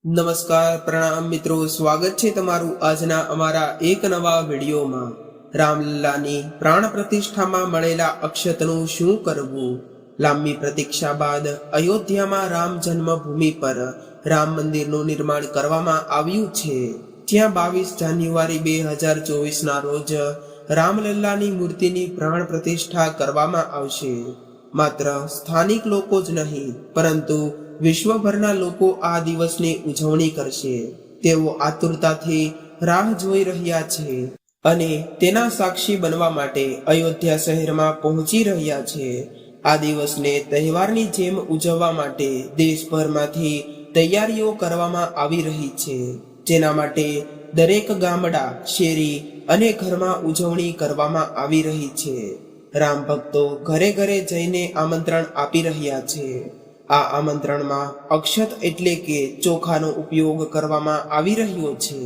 નમસ્કાર, પ્રણામ મિત્રો, સ્વાગત છે તમારું આજના અમારા એક નવા વિડીયોમાં। રામલલ્લાની પ્રાણ પ્રતિષ્ઠામાં મળેલા અક્ષતનું શું કરવું? લાંબી પ્રતીક્ષા બાદ અયોધ્યામાં રામ જન્મભૂમિ પર રામ મંદિરનું નિર્માણ કરવામાં આવ્યું છે, જ્યાં 22 જાન્યુઆરી 2024ના રોજ રામલલ્લાની મૂર્તિની પ્રાણ પ્રતિષ્ઠા કરવામાં આવશે। માત્ર સ્થાનિક લોકો જ નહીં, પરંતુ વિશ્વભરના લોકો આ દિવસની ઉજવણી કરશે। તેઓ આતુરતાથી રાહ જોઈ રહ્યા છે અને તેના સાક્ષી બનવા માટે અયોધ્યા શહેરમાં પહોંચી રહ્યા છે। આ દિવસને તહેવારની જેમ ઉજવવા માટે દેશભરમાંથી તૈયારીઓ કરવામાં આવી રહી છે, જેના માટે દરેક ગામડા, શેરી અને ઘરમાં ઉજવણી કરવામાં આવી રહી છે। રામ ભક્તો ઘરે ઘરે જઈને આમંત્રણ આપી રહ્યા છે। આ આમંત્રણમાં અક્ષત એટલે કે ચોખાનો ઉપયોગ કરવામાં આવી રહ્યો છે,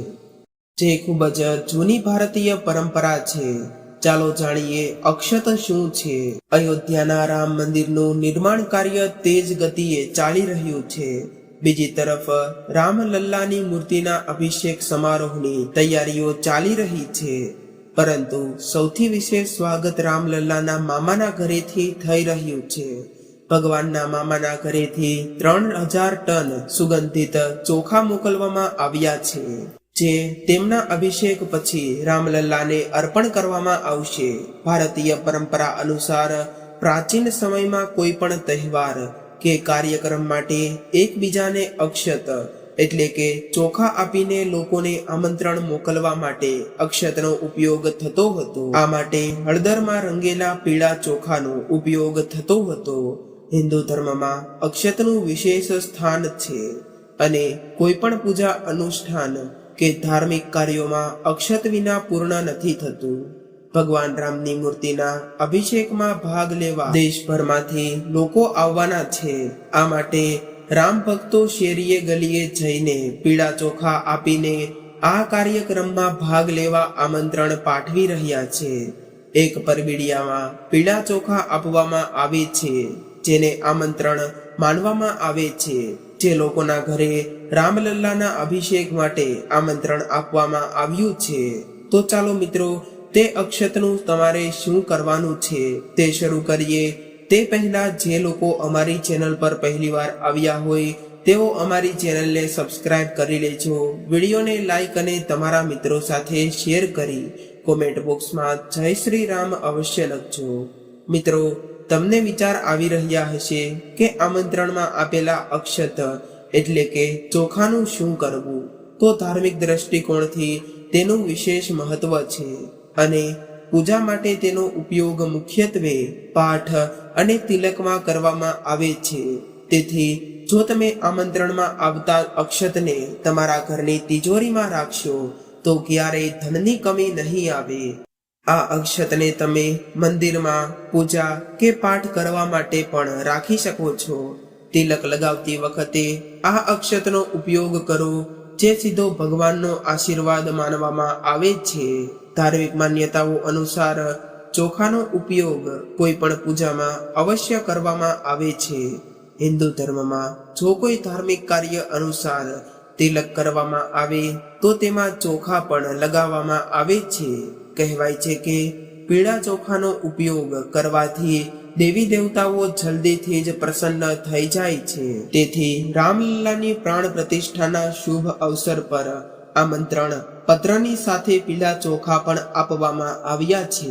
જે ખૂબ જ જૂની ભારતીય પરંપરા છે। ચાલો જાણીએ અક્ષત શું છે। અયોધ્યાના રામ મંદિરનું નિર્માણ કાર્ય તેજ ગતિએ ચાલી રહ્યું છે। બીજી તરફ રામલલ્લાની મૂર્તિના અભિષેક સમારોહની તૈયારીઓ ચાલી રહી છે, પરંતુ સૌથી વિશેષ સ્વાગત રામલલ્લાના મામાના ઘરેથી થઈ રહ્યું છે। ભગવાનના મામાના ઘરેથી 3000 ટન સુગંધિત ચોખા મોકલવામાં આવ્યા છે, જે તેમના અભિષેક પછી રામલલ્લાને અર્પણ કરવામાં આવશે। ભારતીય પરંપરા અનુસાર પ્રાચીન સમયમાં કોઈ પણ તહેવાર કે કાર્યક્રમ માટે એકબીજાને અક્ષત એટલે કે ચોખા આપીને લોકોને આમંત્રણ મોકલવા માટે અક્ષતનો ઉપયોગ થતો હતો। આ માટે હળદરમાં રંગેલા પીળા ચોખાનો ઉપયોગ થતો હતો। હિન્દુ ધર્મમાં અક્ષતનું વિશેષ સ્થાન છે અને કોઈ પણ પૂજા અનુષ્ઠાન કે ધાર્મિક કાર્યોમાં અક્ષત વિના પૂર્ણ નથી થતું। ભગવાન રામની મૂર્તિના અભિષેકમાં ભાગ લેવા દેશભરમાંથી લોકો આવવાના છે। આ માટે રામ ભક્તો શેરીએ ગલીએ જઈને પીળા ચોખા આપીને આ કાર્યક્રમમાં ભાગ લેવા આમંત્રણ પાઠવી રહ્યા છે। એક પરબીડિયામાં પીળા ચોખા આપવામાં આવે છે, જેને આમંત્રણ માનવામાં આવે છે, જે લોકોના ઘરે રામલલ્લાના અભિષેક માટે આમંત્રણ આપવામાં આવ્યું છે। તો ચાલો મિત્રો, તે અક્ષતનું તમારે શું કરવાનું છે તે શરૂ કરીએ। તે પહેલા જે લોકો અમારી ચેનલ પર પહેલીવાર આવ્યા હોય તેઓ અમારી ચેનલને સબસ્ક્રાઇબ કરી લેજો, વિડીયોને લાઈક અને તમારા મિત્રો સાથે શેર કરી કોમેન્ટ બોક્સમાં જય શ્રી રામ અવશ્ય લખજો। મિત્રો, તમને વિચાર આવી રહ્યા હશે કે આમંત્રણમાં આપેલા અક્ષત એટલે કે ચોખાનું શું કરવું? તો ધાર્મિક દ્રષ્ટિકોણથી તેનું વિશેષ મહત્વ છે અને પૂજા માટે તેનો ઉપયોગ મુખ્યત્વે પાઠ અને તિલકમાં કરવામાં આવે છે। તેથી જો તમે આમંત્રણમાં આવતા અક્ષતને તમારા ઘરની તિજોરીમાં રાખશો તો ક્યારેય ધનની કમી નહીં આવે। આ અક્ષતને તમે મંદિરમાં પૂજા કે પાઠ કરવા માટે પણ રાખી શકો છો। તિલક લગાવતી વખતે આ અક્ષતનો ઉપયોગ કરો, જે સીધો ભગવાનનો આશીર્વાદ માનવામાં આવે છે। ધાર્મિક માન્યતાઓ અનુસાર ચોખાનો ઉપયોગ કોઈ પણ પૂજામાં અવશ્ય કરવામાં આવે છે। હિન્દુ ધર્મમાં જો કોઈ ધાર્મિક કાર્ય અનુસાર તિલક કરવામાં આવે તો તેમાં ચોખા પણ લગાવવામાં આવે છે। કહેવાય છે કે પીળા ચોખાનો ઉપયોગ કરવાથી દેવી દેવતાઓ જલ્દીથી જ પ્રસન્ન થઈ જાય છે। તેથી રામલલ્લાની પ્રાણ પ્રતિષ્ઠાના શુભ અવસર પર આમંત્રણ પત્રની સાથે પીળા ચોખા પણ આપવામાં આવ્યા છે।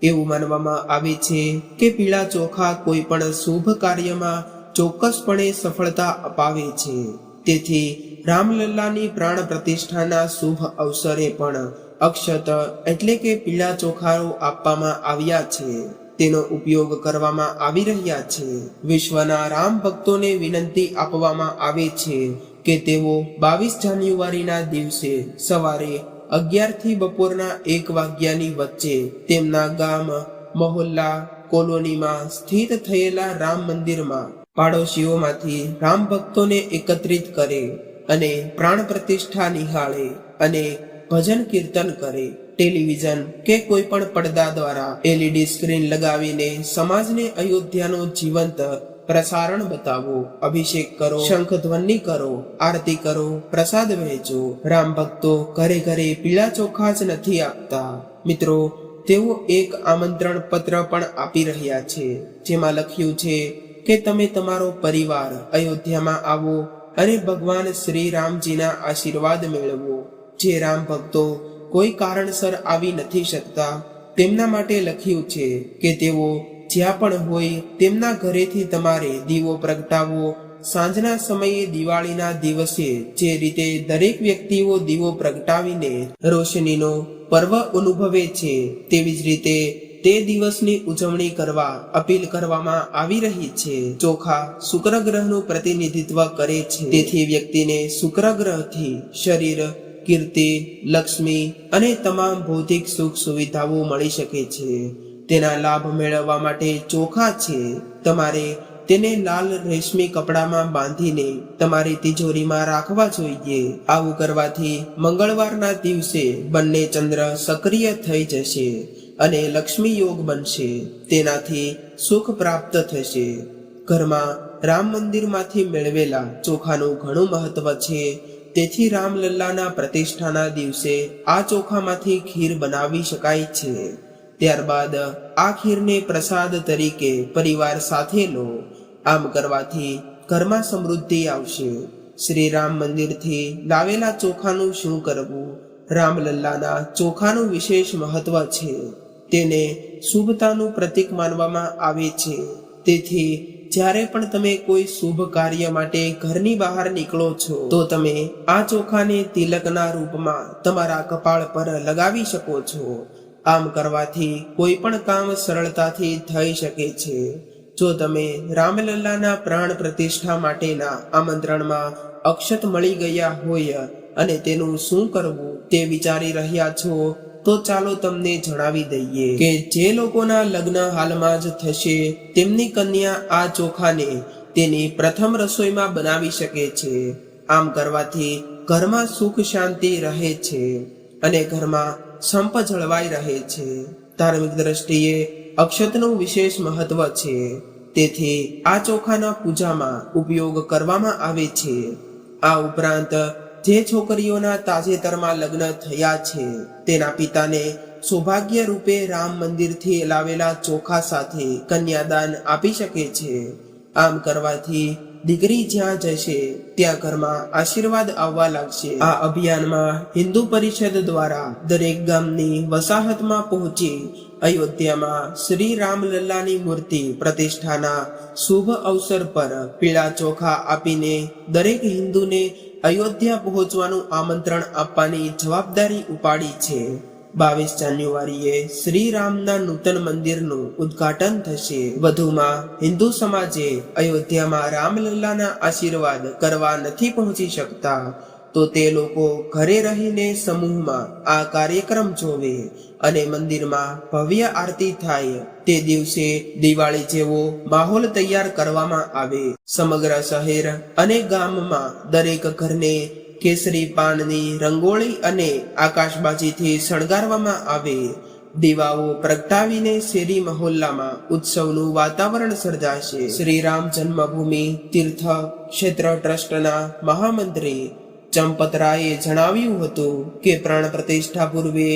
એવું માનવામાં આવે છે કે પીળા ચોખા કોઈ પણ શુભ કાર્યમાં ચોક્કસપણે સફળતા અપાવે છે। તેથી રામલલ્લાની પ્રાણ પ્રતિષ્ઠાના શુભ અવસરે પણ અક્ષત એટલે કે પીળા ચોખાઓ આપવામાં આવ્યા છે, તેનો ઉપયોગ કરવામાં આવી રહ્યા છે। વિશ્વના રામ ભક્તોને વિનંતી આપવામાં આવે છે કે તેઓ 22 જાન્યુઆરીના દિવસે સવારે 11 થી બપોરના 1 વાગ્યાની વચ્ચે તેમના ગામ, મહોલ્લા, કોલોનીમાં સ્થિત થયેલા રામ મંદિરમાં પાડોશીઓમાંથી રામ ભક્તોને એકત્રિત કરે અને પ્રાણ પ્રતિષ્ઠા નિહાળે અને ભજન કીર્તન કરે। ટેલિવિઝન કે કોઈ પણ પડદા દ્વારા LED સ્ક્રીન લગાવીને સમાજને અયોધ્યાનો જીવંત પ્રસારણ બતાવો, અભિષેક કરો, શંખ ધ્વનિ કરો, આરતી કરો, પ્રસાદ વહેંચો. રામ ભક્તો ઘરે ઘરે પીળા ચોખા જ નથી આપતા મિત્રો, તેઓ એક આમંત્રણ પત્ર પણ આપી રહ્યા છે, જેમાં લખ્યું છે કે તમે તમારો પરિવાર અયોધ્યામાં આવો અને ભગવાન શ્રી રામજીના આશીર્વાદ મેળવો. જે રામ ભક્તો કોઈ કારણસર આવી નથી શકતા તેમના માટે લખ્યું છે કે તેઓ જ્યાં પણ હોય તેમના ઘરેથી તમારે દીવો પ્રગટાવવો. સાંજના સમયે દિવાળીના દિવસે જે રીતે દરેક વ્યક્તિઓ દીવો પ્રગટાવીને રોશનીનો પર્વ અનુભવે છે, તેવી જ રીતે તે દિવસની ઉજવણી કરવા અપીલ કરવામાં આવી રહી છે. ચોખા શુક્ર ગ્રહનું પ્રતિનિધિત્વ કરે છે, તેથી વ્યક્તિને શુક્ર ગ્રહથી શરીર, કીર્તિ, લક્ષ્મી અને તમામ ભૌતિક સુખ સુવિધાઓ મળી શકે છે. તેના લાભ મેળવવા માટે ચોખા છે તમારે તેને લાલ રેશમી કપડામાં બાંધીને તમારી તિજોરીમાં રાખવા જોઈએ. આવું કરવાથી મંગળવારના દિવસે બંને ચંદ્ર સક્રિય થઈ જશે અને લક્ષ્મી યોગ બનશે. તેનાથી સુખ પ્રાપ્ત થશે. ઘરમાં રામ મંદિરમાંથી મેળવેલા ચોખાનું ઘણું મહત્વ છે, તેથી રામલલ્લાના પ્રતિષ્ઠાના દિવસે આ ચોખામાંથી ખીર બનાવી શકાય છે. ત્યારબાદ આ ખીરને પ્રસાદ તરીકે પરિવાર સાથે લો. આમ કરવાથી ઘરમાં સમૃદ્ધિ આવશે. શ્રી રામ મંદિરથી લાવેલા ચોખાનું શું કરવું? રામલલ્લાના ચોખાનું વિશેષ મહત્વ છે. તેને શુભતાનું પ્રતીક માનવામાં આવે છે. તેથી જ્યારે પણ તમે કોઈ શુભ કાર્ય માટે ઘરની બહાર નીકળો છો તો તમે આ ચોખાને તિલકના રૂપમાં તમારા કપાળ પર લગાવી શકો છો. આમ કરવાથી કોઈ પણ કામ સરળતાથી થઈ શકે છે. જો તમે રામલલ્લાના પ્રાણ પ્રતિષ્ઠા માટેના આમંત્રણમાં અક્ષત મળી ગયા હોય અને તેનું શું કરવું તે વિચારી રહ્યા છો, તો ચાલો તમને જણાવી દઈએ કે જે લોકોના લગ્ન હાલમાં જ થશે તેમની કન્યા આ ચોખાને તેની પ્રથમ રસોઈમાં બનાવી શકે છે. આમ કરવાથી ઘરમાં સુખ શાંતિ રહે છે અને ઘરમાં સંપ જળવાઈ રહે છે. ધાર્મિક દ્રષ્ટિએ અક્ષતનું વિશેષ મહત્વ છે, તેથી આ ચોખાના પૂજામાં ઉપયોગ કરવામાં આવે છે. આ ઉપરાંત જે છોકરીઓના તાજેતરમાં લગ્ન થયા છે તેના પિતાને સૌભાગ્ય રૂપે રામ મંદિરથી લાવેલા ચોખા સાથે કન્યાદાન આપી શકે છે. આમ કરવાથી દીકરી જ્યાં જશે ત્યાં ઘરમાં આશીર્વાદ આવવા લાગશે. આ અભિયાનમાં હિન્દુ પરિષદ દ્વારા દરેક ગામની વસાહતમાં પહોંચી અયોધ્યામાં શ્રી રામલલ્લાની મૂર્તિ પ્રતિષ્ઠાના શુભ અવસર પર પીળા ચોખા આપીને દરેક હિન્દુને અયોધ્યા પહોંચવાનું આમંત્રણ આપવાની જવાબદારી ઉપાડી છે. 22 જાન્યુઆરીએ શ્રી રામના નૂતન મંદિરનું ઉદ્ઘાટન થશે. વધુમાં હિન્દુ સમાજે અયોધ્યામાં રામલલ્લાના આશીર્વાદ કરવા નથી પહોંચી શકતા તો તે લોકો ઘરે રહીને સમૂહમાં આ કાર્યક્રમ જોવે અને મંદિરમાં ભવ્ય આરતી થાય. તે દિવસે દિવાળી જેવો માહોલ તૈયાર કરવામાં આવે. સમગ્ર શહેર અને ગામમાં દરેક ઘરને કેસરી પાનની રંગોળી અને આકાશબાજીથી શણગારવામાં આવે. દીવાઓ પ્રગટાવીને શેરી મહોલ્લામાં ઉત્સવનું વાતાવરણ સર્જાશે. શ્રી રામ જન્મભૂમિ તીર્થ ક્ષેત્ર ટ્રસ્ટના મહામંત્રી ચંપતરાયે જણાવ્યું હતું કે પ્રાણ પ્રતિષ્ઠા પૂર્વે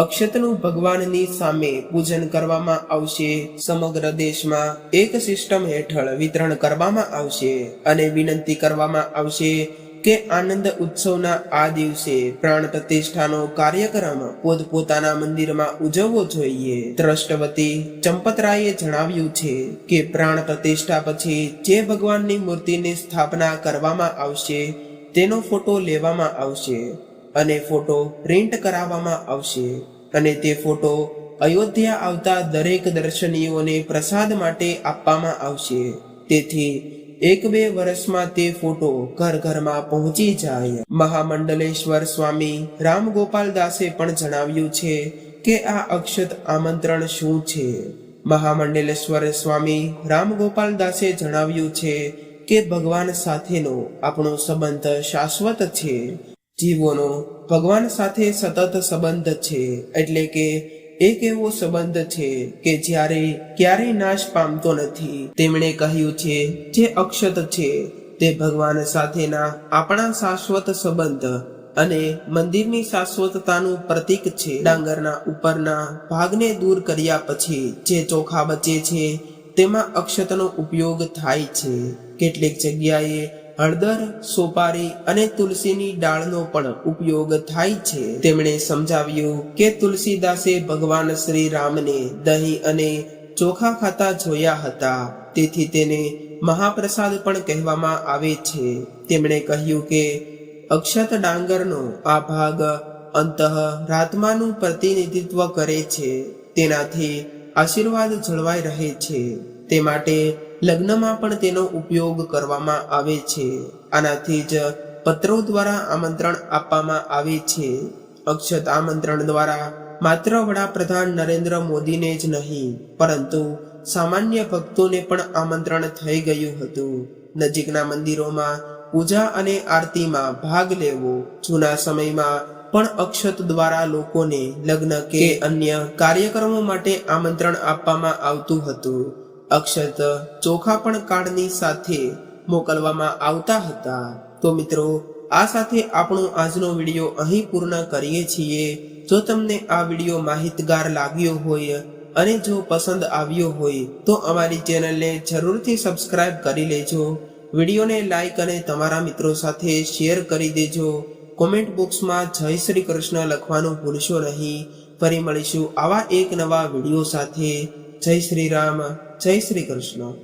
અક્ષતનું ભગવાનની સામે પૂજન કરવામાં આવશે. સમગ્ર દેશમાં એક સિસ્ટમ હેઠળ વિતરણ કરવામાં આવશે અને વિનંતી કરવામાં આવશે કે આનંદ ઉત્સવના આ દિવસે પ્રાણ પ્રતિષ્ઠાનો કાર્યક્રમ પોતપોતાના મંદિરમાં ઉજવવો જોઈએ. ટ્રસ્ટ વતી ચંપતરાયે જણાવ્યું છે કે પ્રાણ પ્રતિષ્ઠા પછી જે ભગવાનની મૂર્તિની સ્થાપના કરવામાં આવશે તેનો ફોટો લેવામાં આવશે અને ફોટો પ્રિન્ટ કરાવવામાં આવશે અને તે ફોટો અયોધ્યા આવતા દરેક દર્શનીયોને પ્રસાદ માટે આપવામાં આવશે. તેથી 1-2 વર્ષમાં તે ફોટો ઘર ઘરમાં પહોંચી જાય. મહામંડલેશ્વર સ્વામી રામગોપાલ દાસે પણ જણાવ્યું છે કે આ અક્ષત આમંત્રણ શું છે. મહામંડલેશ્વર સ્વામી રામગોપાલ દાસે જણાવ્યું છે કે ભગવાન સાથેનો આપણો સંબંધ શાશ્વત છે. જીવોનો ભગવાન સાથે સતત સંબંધ છે, એટલે કે એક એવો સંબંધ છે કે જ્યારે ક્યારેય નાશ પામતો નથી. તેમણે કહ્યું છે જે અક્ષત છે તે ભગવાન સાથેના આપણા શાશ્વત સંબંધ અને મંદિરની શાશ્વતતાનું પ્રતીક છે. ડાંગરના ઉપરના ભાગને દૂર કર્યા પછી જે ચોખા બચે છે તેમાં અક્ષતનો ઉપયોગ થાય છે. કેટલીક જગ્યાએ હળદર, સોપારી અને તુલસીની ડાળનો પણ ઉપયોગ થાય છે. તેમણે સમજાવ્યું કે તુલસીદાસે ભગવાન શ્રી રામને દહીં અને ચોખા ખાતા જોયા હતા, તેથી તેને મહાપ્રસાદ પણ કહેવામાં આવે છે. તેમણે કહ્યું કે અક્ષત ડાંગરનો આ ભાગ અંતઃરાત્માનું પ્રતિનિધિત્વ કરે છે. તેનાથી આશીર્વાદ જળવાઈ રહે છે. તે માટે લગ્નમાં પણ તેનો ઉપયોગ કરવામાં આવે છે. આનાથી જ પત્રો દ્વારા આમંત્રણ આપવામાં આવે છે. અક્ષત આમંત્રણ દ્વારા માત્ર વડાપ્રધાન નરેન્દ્ર મોદીને જ નહીં પરંતુ સામાન્ય ભક્તોને પણ આમંત્રણ થઈ ગયું હતું. નજીકના મંદિરોમાં પૂજા અને આરતીમાં ભાગ લેવો. જૂના સમયમાં પણ અક્ષત દ્વારા લોકોને લગ્ન કે અન્ય કાર્યક્રમો માટે આમંત્રણ આપવામાં આવતું હતું. અક્ષત ચોખા પણ કાર્ડની સાથે મોકલવામાં આવતા હતા. તો મિત્રો, આ સાથે આપણો આજનો વિડીયો અહીં પૂર્ણ કરીએ છીએ. જો તમને આ વિડીયો માહિતગાર લાગ્યો હોય અને જો પસંદ આવ્યો હોય તો અમારી ચેનલને જરૂરથી સબસ્ક્રાઇબ કરી લેજો. વિડીયોને લાઈક અને તમારા મિત્રો સાથે શેર કરી દેજો. કોમેન્ટ બોક્સમાં જય શ્રી કૃષ્ણ લખવાનું ભૂલશો નહીં. ફરી મળીશું આવા એક નવા વિડીયો સાથે. જય શ્રી રામ, જય શ્રી કૃષ્ણ.